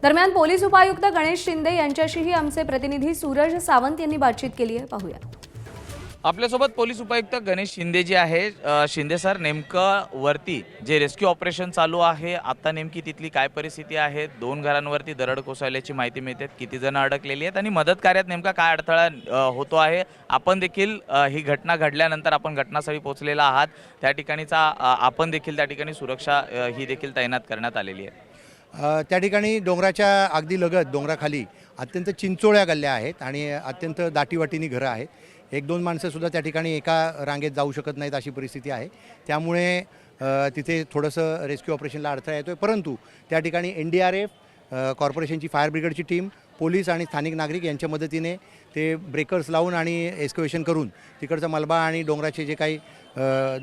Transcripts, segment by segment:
दरम्यान पोलीस उपायुक्त गणेश शिंदे यांच्याशीही आमचे प्रतिनिधी सूरज सावंत यांनी बातचीत केली आहे, पाहूया। आपल्यासोबत पोलीस उपायुक्त गणेश शिंदे जे आहे। शिंदे सर, नेमकं वरती जे रेस्क्यू ऑपरेशन चालू आहे आता नेमकी तिथली काय परिस्थिती आहे? 2 घरांवरती दरड कोसळल्याची माहिती मिळते, किती जण अडकलेली आहेत आणि मदत कार्यात नेमका काय अडथळा होतो आहे? आपण देखील ही घटना घडल्यानंतर आपण घटनास्थळी पोहोचलेला आहात, त्या ठिकाणीचा आपण देखील त्या ठिकाणी सुरक्षा ही देखील तैनात करण्यात आलेली आहे। त्या ठिकाणी डोंगराच्या अगदी लगत डोंगराखाली अत्यंत चिंचोळ्या गल्ल्या आहेत आणि अत्यंत दाटीवाटीनी घरं आहेत। 1-2 माणसंसुद्धा त्या ठिकाणी एका रांगेत जाऊ शकत नाहीत अशी परिस्थिती आहे। त्यामुळे तिथे थोडंसं रेस्क्यू ऑपरेशनला अडथळा येतो आहे, परंतु त्या ठिकाणी NDRF कॉर्पोरेशनची फायर ब्रिगेडची टीम, पोलीस आणि स्थानिक नागरिक यांच्या मदतीने ते ब्रेकर्स लावून आणि एक्स्कवेशन करून तिकडचा मलबा आणि डोंगराचे जे काही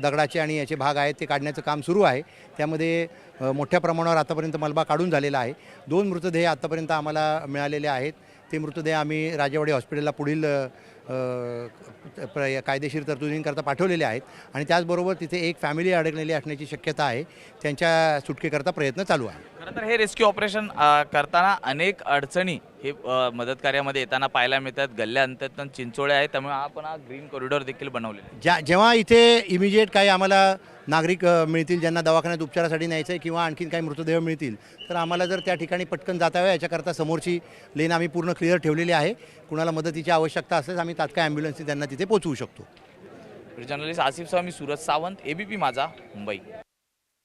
दगडाचे आणि याचे भाग आहेत ते काढण्याचं काम सुरू आहे। त्यामध्ये मोठ्या प्रमाणावर आतापर्यंत मलबा काढून झालेला आहे। 2 मृतदेह आतापर्यंत आम्हाला मिळालेले आहेत। ते मृतदेह आम्ही राजेवाडी हॉस्पिटलला पुढील कायदेशीर तरतुदींकरता पाठवलेले आहेत आणि त्याचबरोबर तिथे एक फॅमिली अडकलेली असण्याची शक्यता आहे। त्यांच्या सुटकेकरता प्रयत्न चालू आहे। खरं तर हे रेस्क्यू ऑपरेशन करताना अनेक अडचणी हे मदत कार्यामध्ये येताना पाहायला मिळतात। गल्ल्या अंततन चिंचोळ्या आहेत, त्यामुळे आपण हा ग्रीन कॉरिडॉर देखील बनवले। जेव्हा इथे इमिजिएट काही आम्हाला नागरिक मिळतील ज्यांना दवाखान्यात उपचारासाठी न्यायचं आहे किंवा आणखीन काही मृतदेह मिळतील तर आम्हाला जर त्या ठिकाणी पटकन जाता यावं याच्याकरता समोरची लेन आम्ही पूर्ण क्लिअर ठेवलेली आहे। कुणाला मदतीची आवश्यकता असल्यास आम्ही तात्काळ ॲम्ब्युलन्सने त्यांना तिथे पोहोचवू शकतो। जर्नलिस्ट आसिफ सह मी सूरज सावंत, ABP माझा, मुंबई।